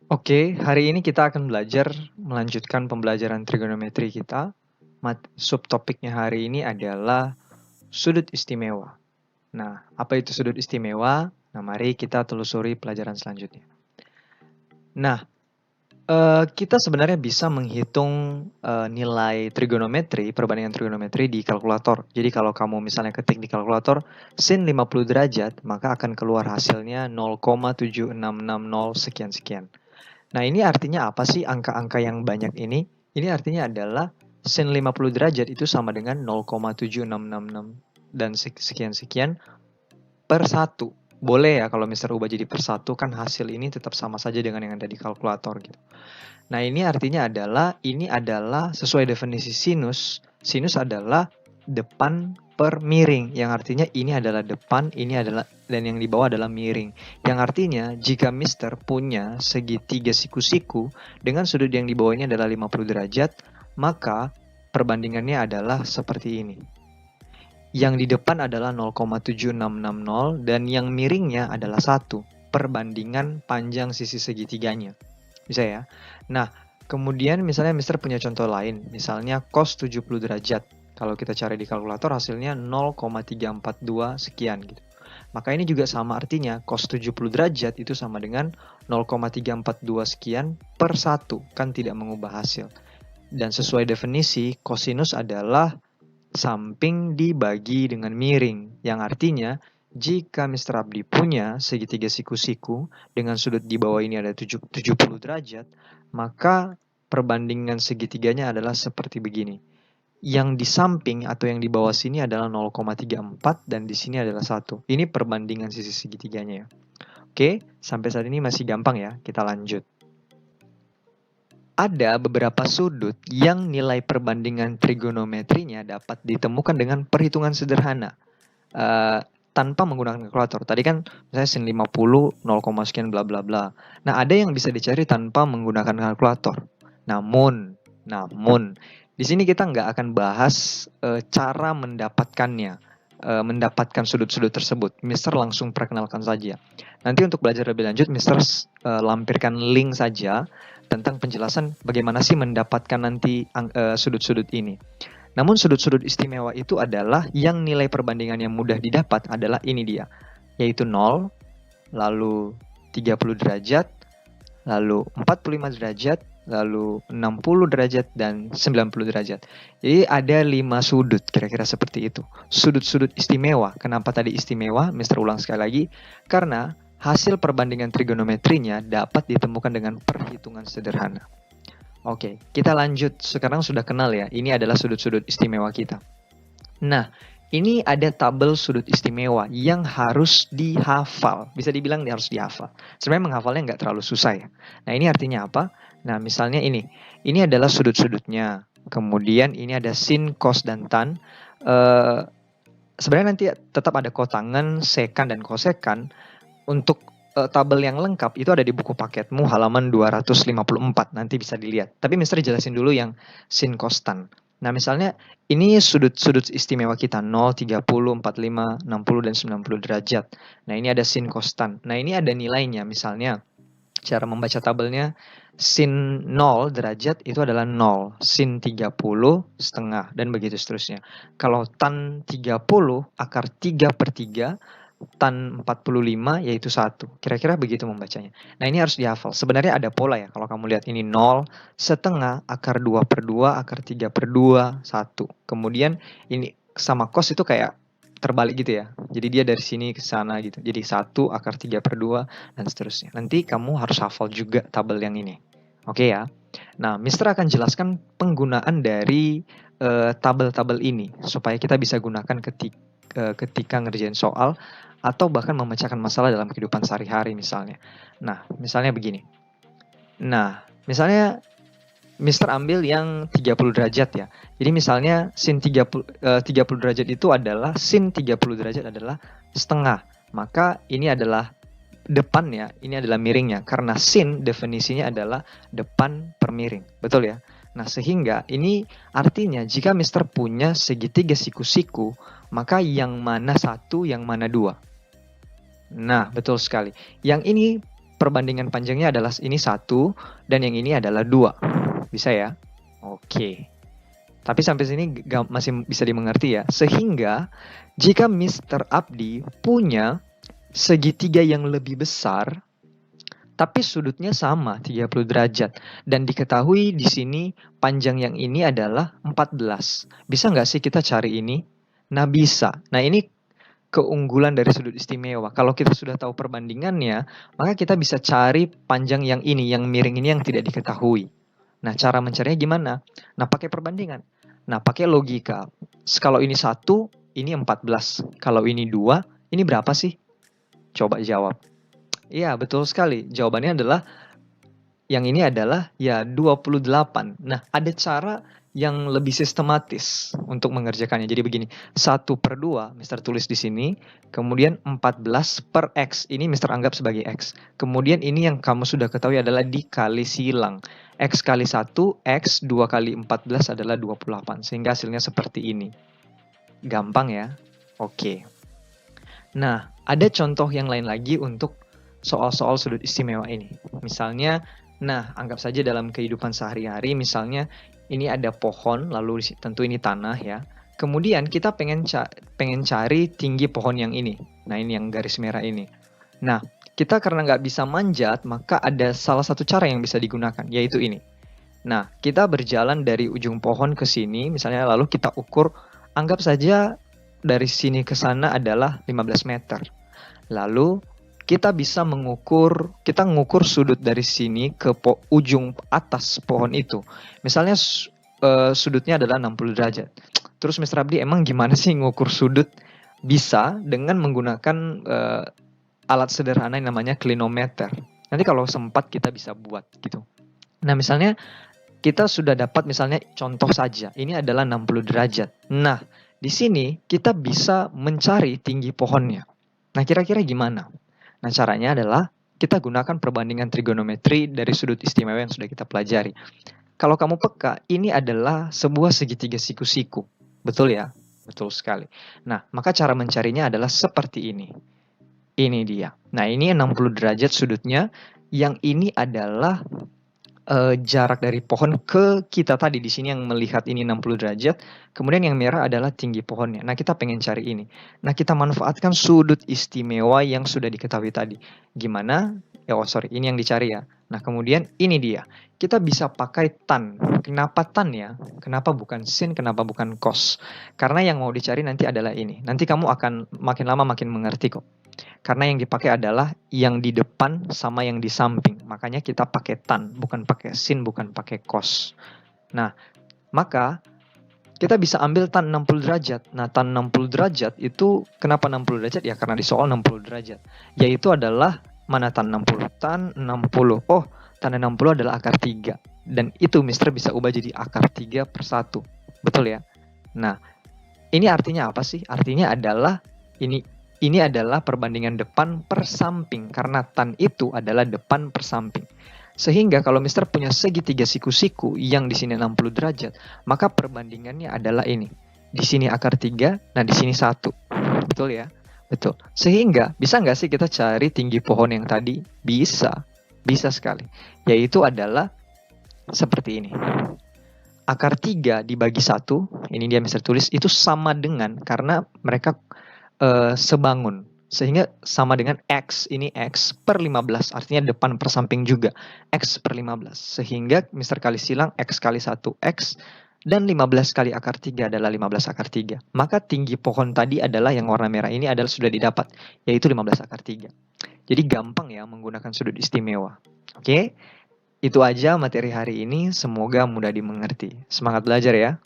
Oke, hari ini kita akan belajar melanjutkan pembelajaran trigonometri kita. Subtopiknya hari ini adalah sudut istimewa. Nah, apa itu sudut istimewa? Nah, mari kita telusuri pelajaran selanjutnya. Nah, kita sebenarnya bisa menghitung nilai trigonometri, perbandingan trigonometri di kalkulator. Jadi kalau kamu misalnya ketik di kalkulator sin 50 derajat, maka akan keluar hasilnya 0,7660 sekian-sekian. Nah, ini artinya apa sih angka-angka yang banyak ini? Ini artinya adalah sin 50 derajat itu sama dengan 0,7666 dan sekian-sekian per 1. Boleh ya kalau misalnya ubah jadi per 1 kan hasil ini tetap sama saja dengan yang ada di kalkulator gitu. Nah, ini artinya ini adalah sesuai definisi sinus. Sinus adalah depan per miring, yang artinya ini adalah depan, ini adalah dan yang di bawah adalah miring. Yang artinya jika Mister punya segitiga siku-siku dengan sudut yang di bawah ini adalah 50 derajat, maka perbandingannya adalah seperti ini. Yang di depan adalah 0,7660 dan yang miringnya adalah 1, perbandingan panjang sisi segitiganya. Bisa ya? Nah, kemudian misalnya Mister punya contoh lain, misalnya cos 70 derajat. Kalau kita cari di kalkulator hasilnya 0,342 sekian gitu. Maka ini juga sama artinya, cos 70 derajat itu sama dengan 0,342 sekian per 1, kan tidak mengubah hasil. Dan sesuai definisi, kosinus adalah samping dibagi dengan miring, yang artinya jika Mr. Abdi punya segitiga siku-siku dengan sudut di bawah ini ada 70 derajat, maka perbandingan segitiganya adalah seperti begini. Yang di samping atau yang di bawah sini adalah 0,34 dan di sini adalah 1. Ini perbandingan sisi segitiganya ya. Oke, sampai saat ini masih gampang ya, kita lanjut. Ada beberapa sudut yang nilai perbandingan trigonometrinya dapat ditemukan dengan perhitungan sederhana tanpa menggunakan kalkulator. Tadi kan misalnya sin 50, 0, sekian bla bla bla. Nah, ada yang bisa dicari tanpa menggunakan kalkulator. Namun di sini kita nggak akan bahas cara mendapatkannya, mendapatkan sudut-sudut tersebut. Mister langsung perkenalkan saja. Nanti untuk belajar lebih lanjut, Mister lampirkan link saja tentang penjelasan bagaimana sih mendapatkan nanti sudut-sudut ini. Namun sudut-sudut istimewa itu adalah yang nilai perbandingan yang mudah didapat adalah ini dia, yaitu 0, lalu 30 derajat, lalu 45 derajat, lalu 60 derajat, dan 90 derajat. Jadi ada 5 sudut, kira-kira seperti itu. Sudut-sudut istimewa. Kenapa tadi istimewa? Mister ulang sekali lagi. Karena hasil perbandingan trigonometrinya dapat ditemukan dengan perhitungan sederhana. Oke, kita lanjut. Sekarang sudah kenal ya, ini adalah sudut-sudut istimewa kita. Nah, ini ada tabel sudut istimewa yang harus dihafal. Bisa dibilang harus dihafal. Sebenarnya menghafalnya nggak terlalu susah ya. Nah, ini artinya apa? Nah, misalnya ini adalah sudut-sudutnya. Kemudian ini ada sin, cos, dan tan. Sebenarnya nanti tetap ada kotangan, sekan, dan kosekan. Untuk tabel yang lengkap itu ada di buku paketmu halaman 254, nanti bisa dilihat. Tapi Mister jelasin dulu yang sin kostan. Nah, misalnya ini sudut-sudut istimewa kita 0, 30, 45, 60, dan 90 derajat. Nah, ini ada sin kostan. Nah, ini ada nilainya. Misalnya cara membaca tabelnya, sin 0 derajat itu adalah 0, sin 30 setengah, dan begitu seterusnya. Kalau tan 30 akar 3 per 3, tan 45 yaitu 1. Kira-kira begitu membacanya. Nah, ini harus dihafal. Sebenarnya ada pola ya. Kalau kamu lihat ini 0, setengah, akar 2 per 2, akar 3 per 2, 1. Kemudian ini sama cos itu kayak terbalik gitu ya. Jadi dia dari sini ke sana gitu. Jadi 1, akar 3 per 2, dan seterusnya. Nanti kamu harus hafal juga tabel yang ini. Oke ya. Nah, Mister akan jelaskan penggunaan dari tabel-tabel ini supaya kita bisa gunakan ketika ngerjain soal atau bahkan memecahkan masalah dalam kehidupan sehari-hari misalnya. Nah, misalnya begini. Nah, misalnya Mister ambil yang 30 derajat ya. Jadi misalnya sin 30 derajat itu adalah sin 30 derajat adalah setengah. Maka ini adalah depannya, ini adalah miringnya. Karena sin definisinya adalah depan per miring. Betul ya? Nah, sehingga ini artinya jika Mister punya segitiga siku-siku, maka yang mana 1, yang mana 2. Nah, betul sekali. Yang ini perbandingan panjangnya adalah ini 1 dan yang ini adalah 2. Bisa ya? Oke. Tapi sampai sini masih bisa dimengerti ya. Sehingga jika Mr. Abdi punya segitiga yang lebih besar, tapi sudutnya sama 30 derajat. Dan diketahui di sini panjang yang ini adalah 14. Bisa nggak sih kita cari ini? Nah bisa. Nah ini keunggulan dari sudut istimewa. Kalau kita sudah tahu perbandingannya, maka kita bisa cari panjang yang ini, yang miring ini yang tidak diketahui. Nah cara mencarinya gimana? Nah pakai perbandingan. Nah pakai logika. Kalau ini 1, ini 14. Kalau ini 2, ini berapa sih? Coba jawab. Iya, betul sekali. Jawabannya adalah yang ini adalah ya 28. Nah, ada cara yang lebih sistematis untuk mengerjakannya. Jadi begini, 1/2 Mister tulis di sini, kemudian 14 per X. Ini Mister anggap sebagai X. Kemudian ini yang kamu sudah ketahui adalah dikali silang. X kali 1, X 2 kali 14 adalah 28. Sehingga hasilnya seperti ini. Gampang ya? Oke. Nah, ada contoh yang lain lagi untuk soal-soal sudut istimewa ini. Misalnya, nah anggap saja dalam kehidupan sehari-hari, misalnya ini ada pohon, lalu tentu ini tanah ya. Kemudian kita pengen cari tinggi pohon yang ini. Nah ini yang garis merah ini. Nah, kita karena nggak bisa manjat, maka ada salah satu cara yang bisa digunakan, yaitu ini. Nah, kita berjalan dari ujung pohon ke sini, misalnya lalu kita ukur, anggap saja dari sini ke sana adalah 15 meter. Lalu kita bisa kita ngukur sudut dari sini ke ujung atas pohon itu. Misalnya sudutnya adalah 60 derajat. Terus Mr. Abdi, emang gimana sih ngukur sudut? Bisa dengan menggunakan alat sederhana yang namanya klinometer. Nanti kalau sempat kita bisa buat gitu. Nah misalnya kita sudah dapat misalnya contoh saja, ini adalah 60 derajat. Nah, di sini kita bisa mencari tinggi pohonnya. Nah, kira-kira gimana? Nah, caranya adalah kita gunakan perbandingan trigonometri dari sudut istimewa yang sudah kita pelajari. Kalau kamu peka, ini adalah sebuah segitiga siku-siku. Betul ya? Betul sekali. Nah, maka cara mencarinya adalah seperti ini. Ini dia. Nah, ini 60 derajat sudutnya. Yang ini adalah jarak dari pohon ke kita tadi. Di sini yang melihat ini 60 derajat, kemudian yang merah adalah tinggi pohonnya. Nah, kita pengen cari ini. Nah, kita manfaatkan sudut istimewa yang sudah diketahui tadi. Gimana? Ini yang dicari ya. Nah, kemudian ini dia. Kita bisa pakai tan. Kenapa tan ya? Kenapa bukan sin? Kenapa bukan cos? Karena yang mau dicari nanti adalah ini. Nanti kamu akan makin lama makin mengerti kok. Karena yang dipakai adalah yang di depan sama yang di samping. Makanya kita pakai tan, bukan pakai sin, bukan pakai cos. Nah, maka kita bisa ambil tan 60 derajat. Nah, tan 60 derajat itu kenapa 60 derajat? Ya karena di soal 60 derajat. Yaitu adalah mana tan 60? Tan 60. Oh, tan 60 adalah akar 3. Dan itu Mister bisa ubah jadi akar 3/1. Betul ya? Nah, ini artinya apa sih? Artinya adalah ini adalah perbandingan depan per samping, karena tan itu adalah depan per samping. Sehingga kalau Mister punya segitiga siku-siku yang di sini 60 derajat, maka perbandingannya adalah ini. Di sini akar 3, nah di sini 1. Betul ya? Betul. Sehingga bisa nggak sih kita cari tinggi pohon yang tadi? Bisa. Bisa sekali. Yaitu adalah seperti ini. Akar 3 dibagi 1, ini dia Mister tulis, itu sama dengan, karena mereka sebangun, sehingga sama dengan X, ini X per 15, artinya depan per samping juga, X per 15, sehingga Mister kali silang X kali 1 X, dan 15 kali akar 3 adalah 15 akar 3, maka tinggi pohon tadi adalah yang warna merah ini adalah sudah didapat, yaitu 15 akar 3. Jadi gampang ya menggunakan sudut istimewa. Oke, itu aja materi hari ini, semoga mudah dimengerti. Semangat belajar ya.